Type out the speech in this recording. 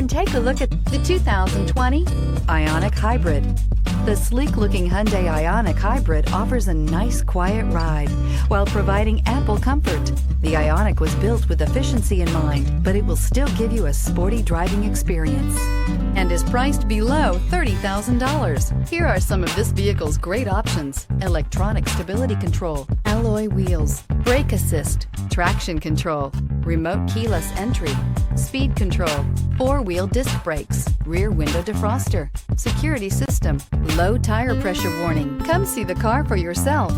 Then take a look at the 2020 Ioniq Hybrid. The sleek-looking Hyundai Ioniq Hybrid offers a nice, quiet ride while providing ample comfort. The Ioniq was built with efficiency in mind, but it will still give you a sporty driving experience and is priced below $30,000. Here are some of this vehicle's great options: electronic stability control, alloy wheels, brake assist, traction control, remote keyless entry, speed control, four-wheel disc brakes, rear window defroster, security system, low tire pressure warning. Come see the car for yourself.